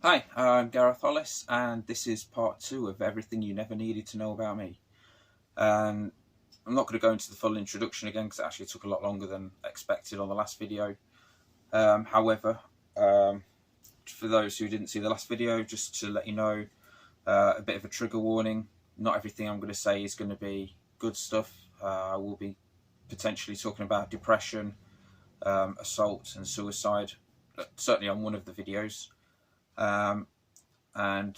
Hi, I'm Gareth Hollis, and this is part two of everything you never needed to know about me. And I'm not going to go into the full introduction again because it actually took a lot longer than expected on the last video. However, for those who didn't see the last video, just to let you know, a bit of a trigger warning. Not everything I'm going to say is going to be good stuff. I will be potentially talking about depression, assault, and suicide, certainly on one of the videos. And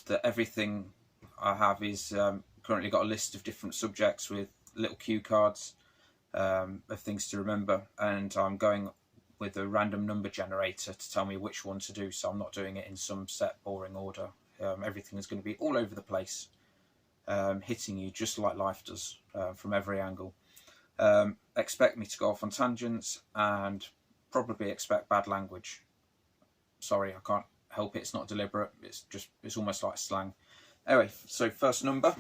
that everything I have is currently got a list of different subjects with little cue cards of things to remember, and I'm going with a random number generator to tell me which one to do, so I'm not doing it in some set boring order. Everything is going to be all over the place, hitting you just like life does, from every angle. Expect me to go off on tangents and probably expect bad language. Sorry, I can't help it. It's not deliberate. It's almost like slang. Anyway, so first number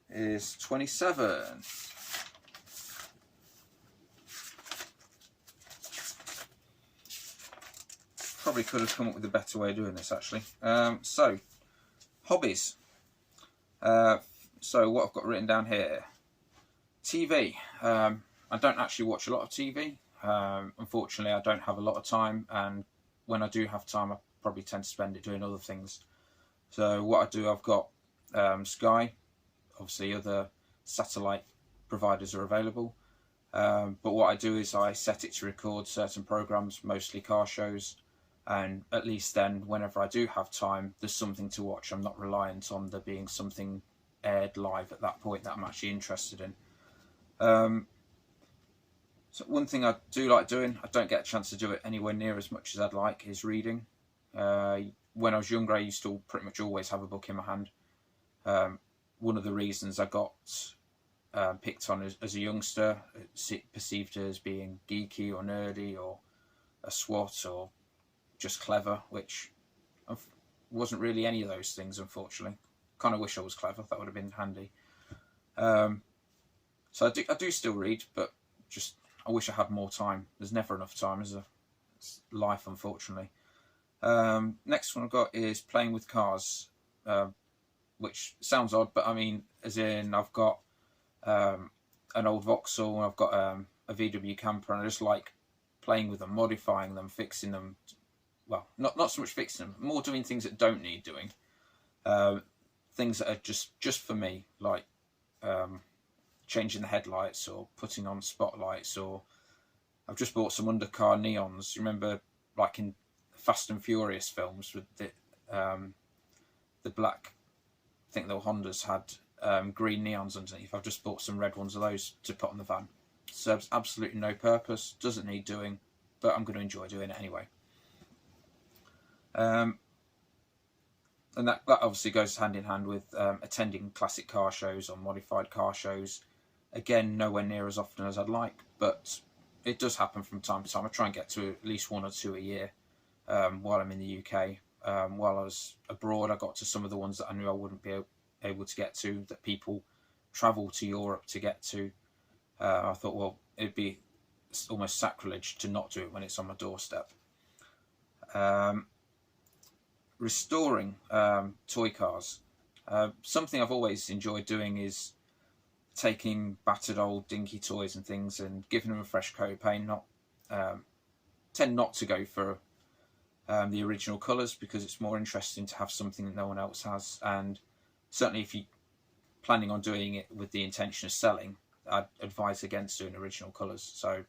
is 27. Probably could have come up with a better way of doing this, actually. So, hobbies. So what I've got written down here. TV. I don't actually watch a lot of TV. Unfortunately, I don't have a lot of time, and when I do have time, I probably tend to spend it doing other things. So what I do, I've got Sky. Obviously, other satellite providers are available. But what I do is I set it to record certain programs, mostly car shows, and at least then, whenever I do have time, there's something to watch. I'm not reliant on there being something aired live at that point that I'm actually interested in. So one thing I do like doing, I don't get a chance to do it anywhere near as much as I'd like, is reading. When I was younger, I used to pretty much always have a book in my hand. One of the reasons I got picked on as a youngster, perceived as being geeky or nerdy or a swot or just clever, which wasn't really any of those things, unfortunately. Kind of wish I was clever, that would have been handy. So I do still read, but just I wish I had more time. There's never enough time. It's life, unfortunately. Next one I've got is playing with cars, which sounds odd, but I mean, as in I've got an old Vauxhall, and I've got a VW camper, and I just like playing with them, modifying them, fixing them. Well, not so much fixing them, more doing things that don't need doing. Things that are just for me, like changing the headlights or putting on spotlights, or I've just bought some undercar neons. You remember, like in Fast and Furious films, with the black, I think the Hondas had green neons underneath. I've just bought some red ones of those to put on the van. Serves absolutely no purpose, doesn't need doing, but I'm going to enjoy doing it anyway. And that obviously goes hand in hand with attending classic car shows or modified car shows. Again, nowhere near as often as I'd like, but it does happen from time to time. I try and get to at least one or two a year while I'm in the UK. While I was abroad, I got to some of the ones that I knew I wouldn't be able to get to, that people travel to Europe to get to. I thought, well, it'd be almost sacrilege to not do it when it's on my doorstep. Restoring toy cars. Something I've always enjoyed doing is taking battered old dinky toys and things and giving them a fresh coat of paint. Tend not to go for the original colours, because it's more interesting to have something that no one else has, and certainly if you're planning on doing it with the intention of selling, I'd advise against doing original colours. So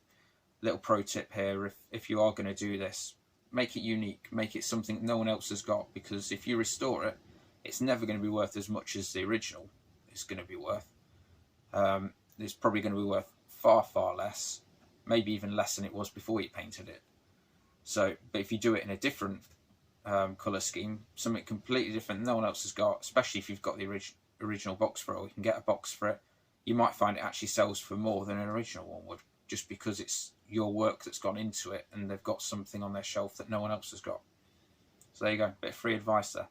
little pro tip here, if you are going to do this, make it unique, make it something no one else has got, because if you restore it, it's never going to be worth as much as the original is going to be worth. It's probably going to be worth far, far less, maybe even less than it was before you painted it. So, but if you do it in a different colour scheme, something completely different no one else has got, especially if you've got the original box for it, or you can get a box for it, you might find it actually sells for more than an original one would, just because it's your work that's gone into it and they've got something on their shelf that no one else has got. So there you go, a bit of free advice there.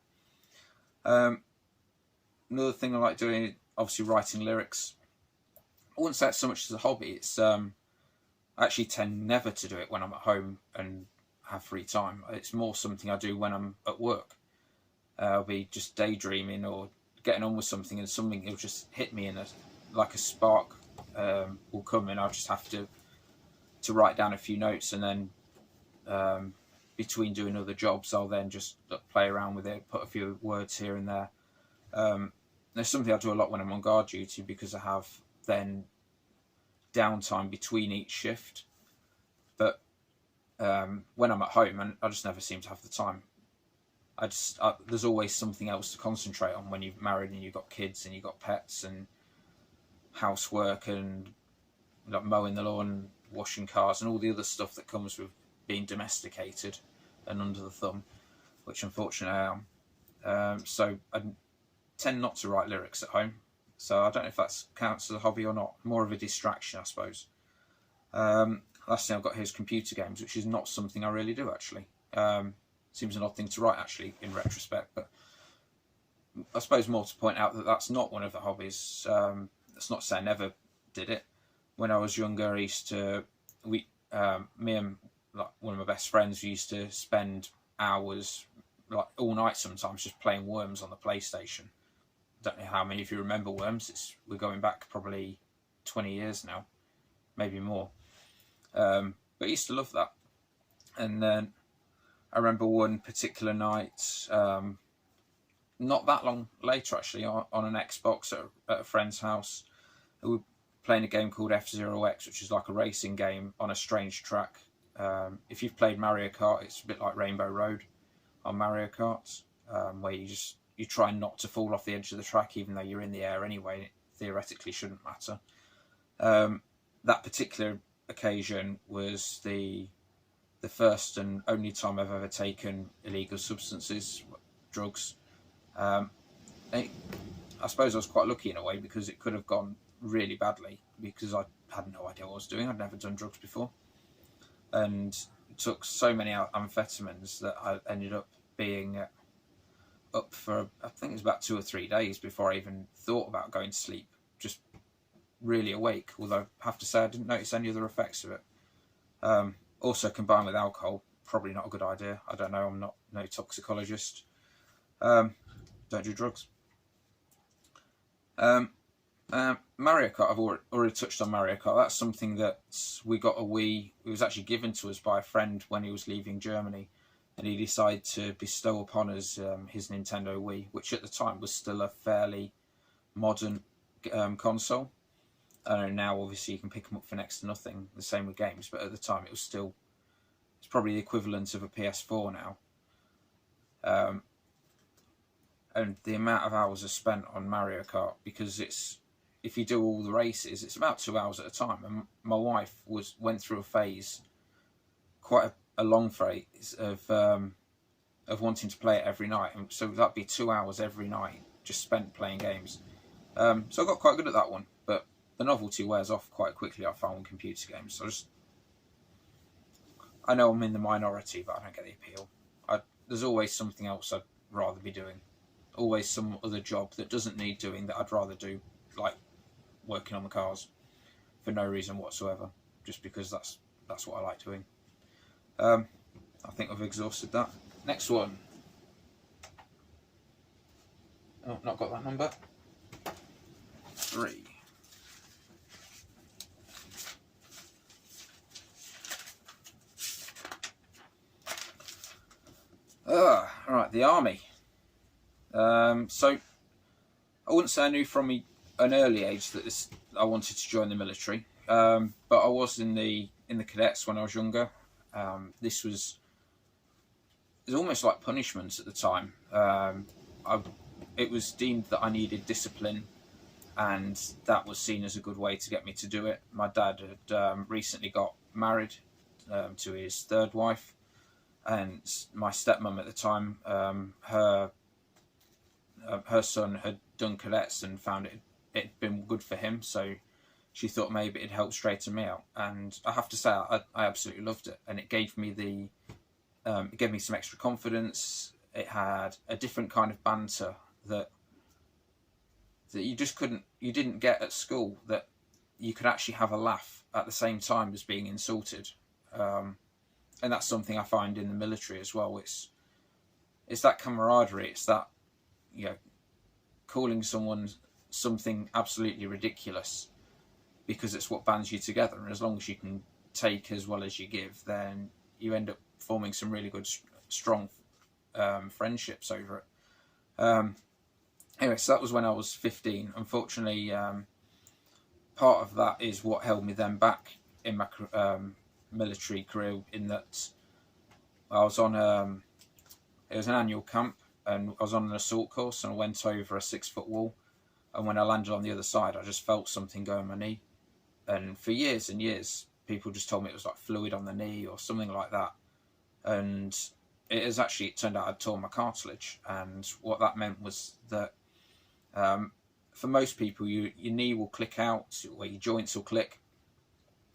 Another thing I like doing, obviously writing lyrics. I wouldn't say it's so much as a hobby. It's I actually tend never to do it when I'm at home and have free time. It's more something I do when I'm at work. I'll be just daydreaming or getting on with something, and something will just hit me, like a spark will come, and I'll just have to write down a few notes, and then between doing other jobs, I'll then just play around with it, put a few words here and there. There's something I do a lot when I'm on guard duty, because I have then downtime between each shift. But when I'm at home, and I just never seem to have the time. There's always something else to concentrate on when you've married and you've got kids and you've got pets and housework and like mowing the lawn, washing cars, and all the other stuff that comes with being domesticated and under the thumb, which unfortunately I am. So I tend not to write lyrics at home. So I don't know if that counts as a hobby or not. More of a distraction, I suppose. Last thing I've got here is computer games, which is not something I really do, actually. Seems an odd thing to write, actually, in retrospect, but I suppose more to point out that that's not one of the hobbies. That's not to say I never did it. When I was younger, me and like one of my best friends, we used to spend hours, like all night sometimes, just playing Worms on the PlayStation. Don't know how many of you remember Worms. We're going back probably 20 years now, maybe more. But I used to love that. And then I remember one particular night, not that long later actually, on an Xbox at a friend's house. We were playing a game called F-Zero X, which is like a racing game on a strange track. If you've played Mario Kart, it's a bit like Rainbow Road on Mario Kart, where you try not to fall off the edge of the track, even though you're in the air anyway. It theoretically shouldn't matter. That particular occasion was the first and only time I've ever taken illegal substances, drugs. I suppose I was quite lucky in a way, because it could have gone really badly, because I had no idea what I was doing. I'd never done drugs before, and took so many amphetamines that I ended up being up for, I think it was about 2 or 3 days before I even thought about going to sleep, just really awake, although I have to say I didn't notice any other effects of it. Also combined with alcohol, probably not a good idea. I don't know, I'm no toxicologist. Don't do drugs. Mario Kart, I've already touched on Mario Kart. That's something that we got a Wii. It was actually given to us by a friend when he was leaving Germany, and he decided to bestow upon us his Nintendo Wii, which at the time was still a fairly modern console. I know now obviously you can pick them up for next to nothing, the same with games, but at the time it's probably the equivalent of a PS4 now. And the amount of hours are spent on Mario Kart, because if you do all the races, it's about 2 hours at a time. And my wife went through a phase, quite a long phase of wanting to play it every night, and so that'd be 2 hours every night just spent playing games. So I got quite good at that one, but the novelty wears off quite quickly, I found, with computer games. So I know I'm in the minority, but I don't get the appeal. There's always something else I'd rather be doing. Always some other job that doesn't need doing that I'd rather do, like working on the cars, for no reason whatsoever, just because that's what I like doing. I think I've exhausted that. Next one. Oh, not got that number. 3. Alright, the army. So I wouldn't say I knew from an early age that I wanted to join the military, but I was in the cadets when I was younger. This was almost like punishment at the time. It was deemed that I needed discipline, and that was seen as a good way to get me to do it. My dad had recently got married to his third wife, and my stepmom at the time, her son had done cadets and found it'd been good for him, so she thought maybe it'd help straighten me out. And I have to say, I absolutely loved it, and it gave me some extra confidence. It had a different kind of banter that you didn't get at school, that you could actually have a laugh at the same time as being insulted. that's something I find in the military as well. It's that camaraderie. It's that, you know, calling someone something absolutely ridiculous because it's what bands you together, and as long as you can take as well as you give, then you end up forming some really good, strong friendships over it. Anyway, so that was when I was 15. Unfortunately, part of that is what held me then back in my military career, in that I was on it was an annual camp, and I was on an assault course, and I went over a 6-foot wall, and when I landed on the other side, I just felt something go in my knee, and for years and years people just told me it was like fluid on the knee or something like that, and it turned out I'd torn my cartilage. And what that meant was that for most people, your knee will click out, or your joints will click.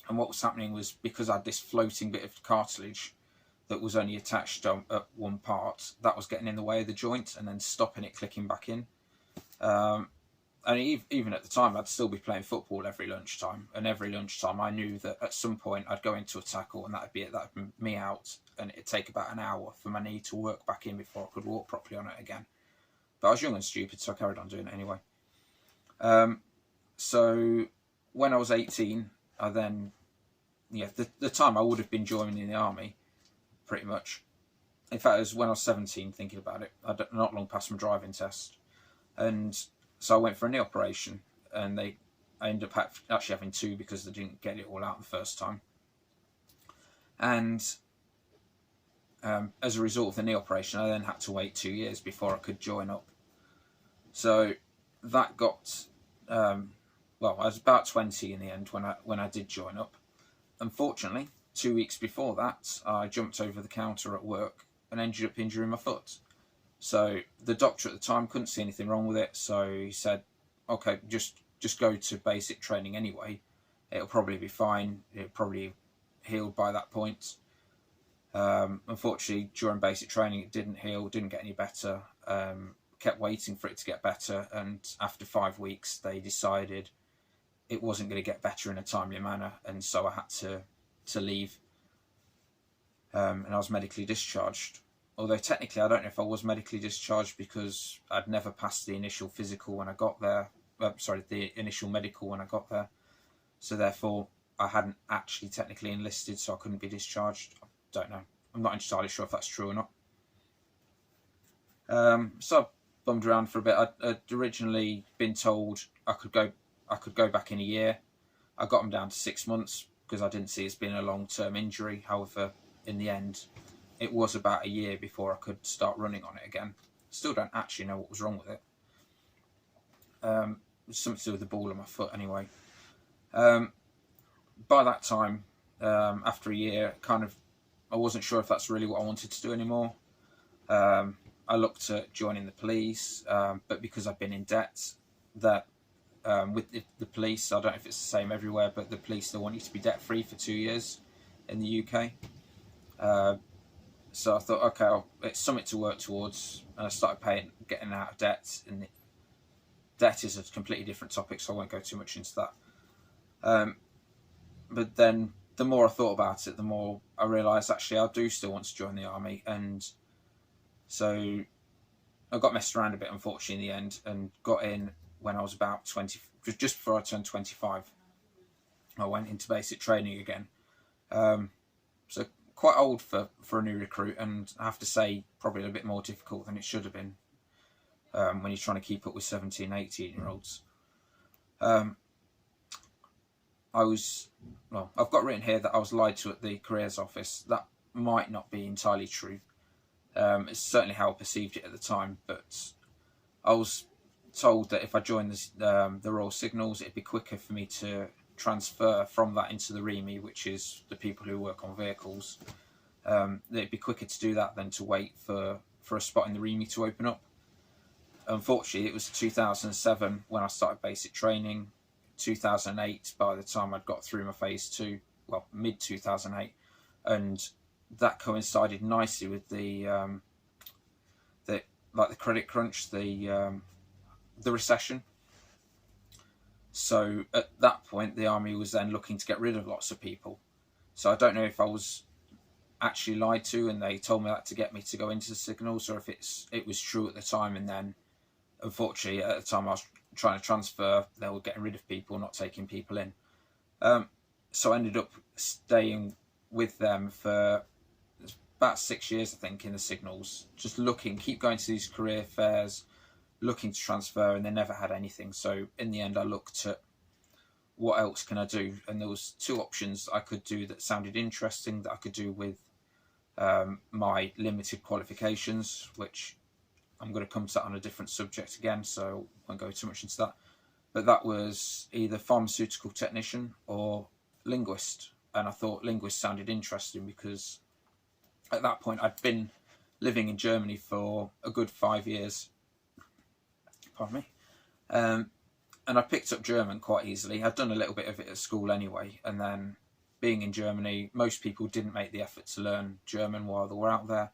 And what was happening was, because I had this floating bit of cartilage that was only attached at one part, that was getting in the way of the joint and then stopping it clicking back in. And even at the time, I'd still be playing football every lunchtime. And every lunchtime, I knew that at some point I'd go into a tackle, and that'd be it. That'd be me out. And it'd take about an hour for my knee to work back in before I could walk properly on it again. But I was young and stupid, so I carried on doing it anyway. So when I was 18, I then, the time I would have been joining the army, pretty much. In fact, it was when I was 17, thinking about it. I'd not long past my driving test. And so I went for a knee operation, and I ended up actually having 2 because they didn't get it all out the first time. And as a result of the knee operation, I then had to wait 2 years before I could join up. So that got, I was about 20 in the end when I did join up. Unfortunately, 2 weeks before that, I jumped over the counter at work and ended up injuring my foot. So the doctor at the time couldn't see anything wrong with it, so he said, okay, just go to basic training anyway. It'll probably be fine. It'll probably healed by that point. Unfortunately, during basic training, it didn't heal, didn't get any better. Kept waiting for it to get better, and after 5 weeks, they decided it wasn't going to get better in a timely manner, and so I had to leave. And I was medically discharged. Although technically, I don't know if I was medically discharged, because I'd never passed the initial physical when I got there. The initial medical when I got there. So therefore, I hadn't actually technically enlisted, so I couldn't be discharged. I don't know. I'm not entirely sure if that's true or not. So I bummed around for a bit. I'd originally been told I could go back in a year. I got them down to 6 months because I didn't see it as being a long-term injury. However, in the end, it was about a year before I could start running on it again. Still don't actually know what was wrong with it. It was something to do with the ball of my foot anyway. By that time, after a year, I wasn't sure if that's really what I wanted to do anymore. I looked at joining the police, but because I've been in debt, with the police, I don't know if it's the same everywhere, but the police, they want you to be debt free for 2 years in the UK. So I thought, okay, it's something to work towards, and I started getting out of debt. And debt is a completely different topic, so I won't go too much into that. But then the more I thought about it, the more I realised actually I do still want to join the army. And so I got messed around a bit, unfortunately, in the end, and got in when I was about 20, just before I turned 25. I went into basic training again. So quite old for a new recruit, and I have to say probably a bit more difficult than it should have been when you're trying to keep up with 17, 18-year-olds. I've got written here that I was lied to at the careers office. That might not be entirely true. It's certainly how I perceived it at the time, but I was told that if I joined the Royal Signals, it'd be quicker for me to transfer from that into the REME, which is the people who work on vehicles. It'd be quicker to do that than to wait for a spot in the REME to open up. Unfortunately, it was 2007 when I started basic training. 2008 by the time I'd got through my phase 2, well, mid 2008, and that coincided nicely with the credit crunch, the recession. So at that point, the army was then looking to get rid of lots of people. So I don't know if I was actually lied to, and they told me that to get me to go into the signals, or if it was true at the time, and then unfortunately at the time I was trying to transfer, they were getting rid of people, not taking people in. So I ended up staying with them for about 6 years, I think, in the signals, just keep going to these career fairs, looking to transfer, and they never had anything. So in the end, I looked at what else can I do, and there was 2 options I could do that sounded interesting, that I could do with my limited qualifications, which I'm going to come to that on a different subject again, so I won't go too much into that. But that was either pharmaceutical technician or linguist, and I thought linguist sounded interesting because at that point I'd been living in Germany for a good 5 years. Pardon me. And I picked up German quite easily. I'd done a little bit of it at school anyway, and then being in Germany, most people didn't make the effort to learn German while they were out there,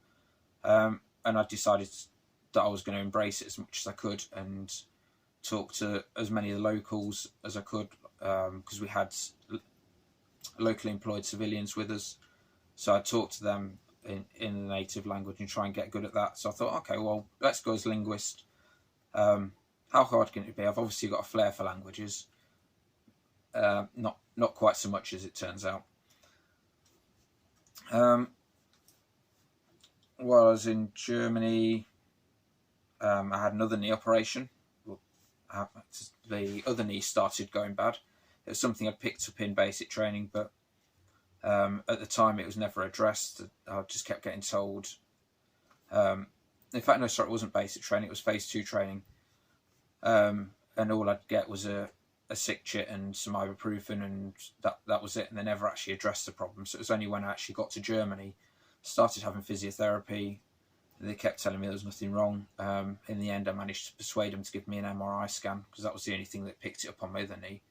and I decided that I was going to embrace it as much as I could and talk to as many of the locals as I could, because we had locally employed civilians with us, so I talked to them in the native language and try and get good at that. So I thought, okay, well, let's go as linguist. How hard can it be? I've obviously got a flair for languages, not quite so much as it turns out. While I was in Germany, I had another knee operation. The other knee started going bad. It was something I picked up in basic training, but at the time it was never addressed. I just kept getting told. In fact, no, sorry, it wasn't basic training. It was phase 2 training. And all I'd get was a sick chit and some ibuprofen, and that was it. And they never actually addressed the problem. So it was only when I actually got to Germany, started having physiotherapy, they kept telling me there was nothing wrong. In the end, I managed to persuade them to give me an MRI scan, because that was the only thing that picked it up on my other knee.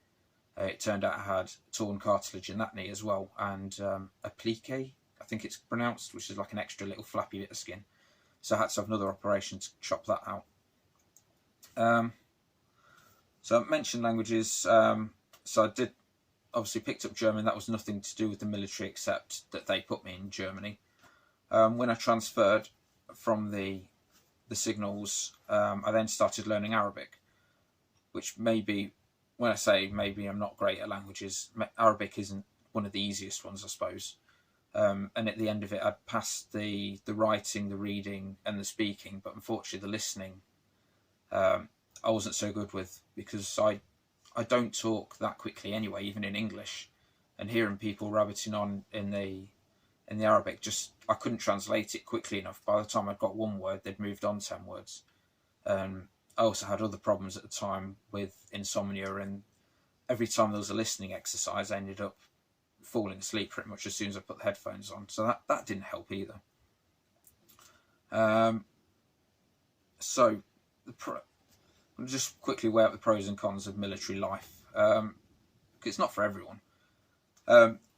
It turned out I had torn cartilage in that knee as well, and a plique, I think it's pronounced, which is like an extra little flappy bit of skin. So I had to have another operation to chop that out. So I mentioned languages. So I did obviously picked up German. That was nothing to do with the military, except that they put me in Germany. When I transferred from the signals, I then started learning Arabic, which maybe, when I say maybe I'm not great at languages, Arabic isn't one of the easiest ones, I suppose. And at the end of it, I'd passed the writing, the reading, and the speaking, but unfortunately the listening I wasn't so good with, because I don't talk that quickly anyway, even in English, and hearing people rabbiting on in the Arabic, just I couldn't translate it quickly enough. By the time I'd got one word, they'd moved on 10 words. I also had other problems at the time with insomnia, and every time there was a listening exercise, I ended up falling asleep pretty much as soon as I put the headphones on. So that didn't help either. So I'll just quickly weigh up the pros and cons of military life. It's not for everyone.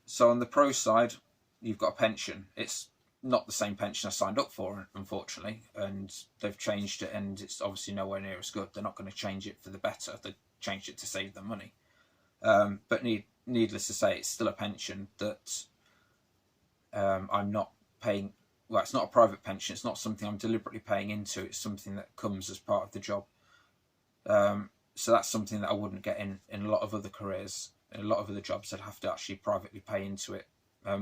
So on the pro side, you've got a pension. It's not the same pension I signed up for, unfortunately, and they've changed it, and it's obviously nowhere near as good. They're not going to change it for the better. They changed it to save them money. But needless to say, it's still a pension that I'm not paying. Well, it's not a private pension. It's not something I'm deliberately paying into. It's something that comes as part of the job. So that's something that I wouldn't get in a lot of other careers. In a lot of other jobs, I'd have to actually privately pay into it.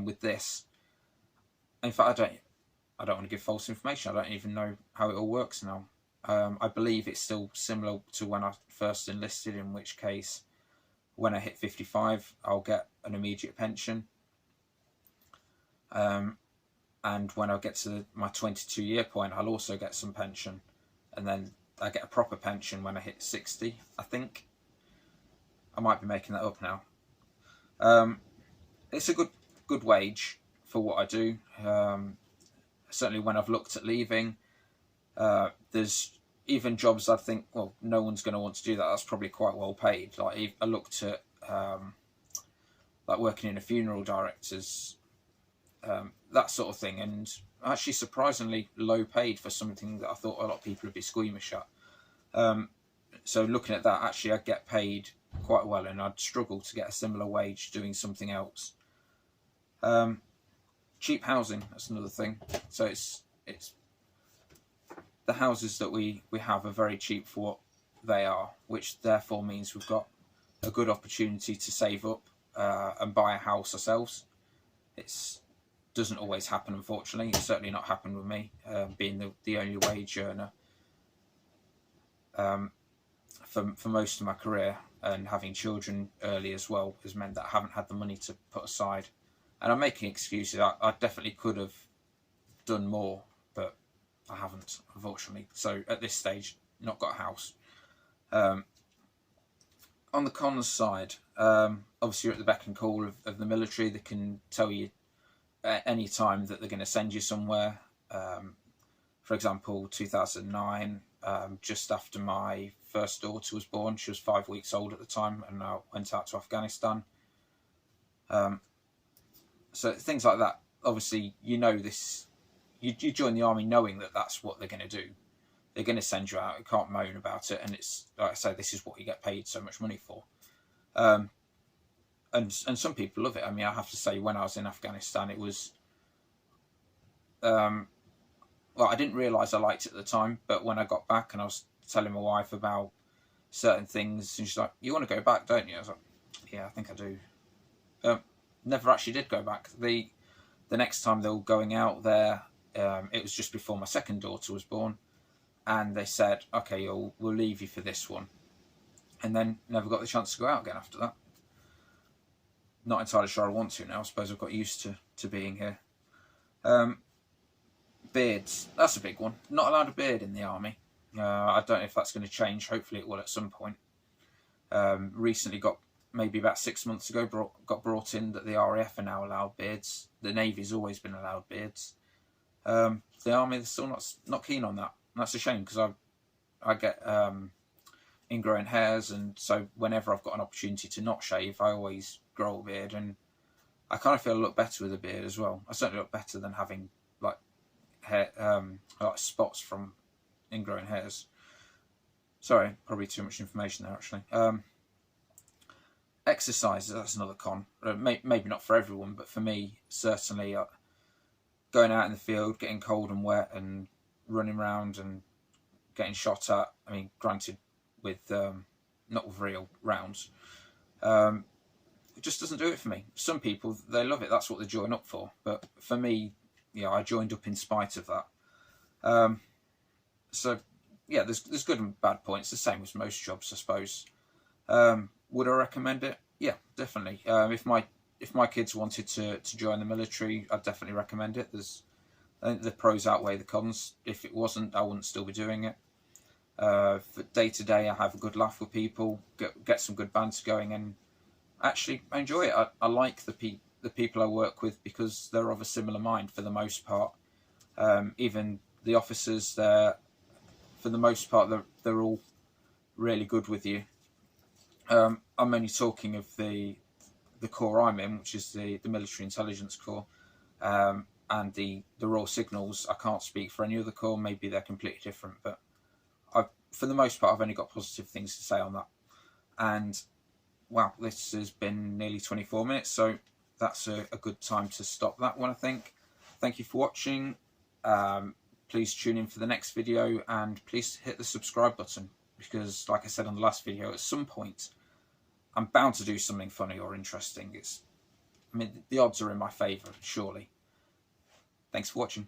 With this, in fact, I don't want to give false information. I don't even know how it all works now. I believe it's still similar to when I first enlisted, in which case, when I hit 55, I'll get an immediate pension. And when I get to my 22-year point, I'll also get some pension. And then I get a proper pension when I hit 60, I think. I might be making that up now. It's a good wage for what I do. Certainly when I've looked at leaving, there's even jobs I think, well, no one's going to want to do that. That's probably quite well paid. Like I looked at like working in a funeral directors, that sort of thing, and actually surprisingly low paid for something that I thought a lot of people would be squeamish at. So looking at that, actually I'd get paid quite well, and I'd struggle to get a similar wage doing something else. cheap housing, that's another thing. So it's the houses that we have are very cheap for what they are, which therefore means we've got a good opportunity to save up and buy a house ourselves. It doesn't always happen, unfortunately. It's certainly not happened with me, being the only wage earner for most of my career, and having children early as well has meant that I haven't had the money to put aside. And I'm making excuses. I definitely could have done more, but I haven't, unfortunately. So at this stage, not got a house. On the cons side, obviously you're at the beck and call of the military. They can tell you at any time that they're going to send you somewhere. For example, 2009, just after my first daughter was born, she was 5 weeks old at the time, and I went out to Afghanistan. So things like that, obviously, you know this. You join the army knowing that that's what they're going to do. They're going to send you out. You can't moan about it, and it's like I say, this is what you get paid so much money for. And some people love it. I mean, I have to say, when I was in Afghanistan, it was well, I didn't realise I liked it at the time, but when I got back and I was telling my wife about certain things, and she's like, "You want to go back, don't you?" I was like, "Yeah, I think I do." Never actually did go back. The next time they were going out there, it was just before my second daughter was born, and they said, "Okay, we'll leave you for this one," and then never got the chance to go out again after that. Not entirely sure I want to now. I suppose I've got used to being here. Beards, that's a big one. Not allowed a beard in the army. I don't know if that's going to change. Hopefully it will at some point. Recently maybe about 6 months ago, got brought in that the RAF are now allowed beards. The Navy's always been allowed beards. The army, they're still not keen on that. And that's a shame, because I get ingrown hairs, and so whenever I've got an opportunity to not shave, I always grow a beard, and I kind of feel I look better with a beard as well. I certainly look better than having like hair, like spots from ingrown hairs. Sorry, probably too much information there actually. Exercise, that's another con. Maybe not for everyone, but for me, certainly, going out in the field, getting cold and wet, and running around and getting shot at. I mean, granted, with not with real rounds. It just doesn't do it for me. Some people, they love it. That's what they join up for. But for me, yeah, I joined up in spite of that. So yeah, there's good and bad points. The same as most jobs, I suppose. Would I recommend it? Yeah, definitely. If my kids wanted to join the military, I'd definitely recommend it. I think the pros outweigh the cons. If it wasn't, I wouldn't still be doing it. For day to day, I have a good laugh with people, get some good banter going, and actually I enjoy it. I like the people I work with, because they're of a similar mind for the most part. Even the officers, for the most part, they're all really good with you. I'm only talking of the corps I'm in, which is the military intelligence corps, and the Royal Signals. I can't speak for any other corps. Maybe they're completely different, but for the most part, I've only got positive things to say on that. And wow, this has been nearly 24 minutes, so that's a good time to stop that one, I think. Thank you for watching. Please tune in for the next video, and please hit the subscribe button, because like I said on the last video, at some point I'm bound to do something funny or interesting. I mean, the odds are in my favour, surely. Thanks for watching.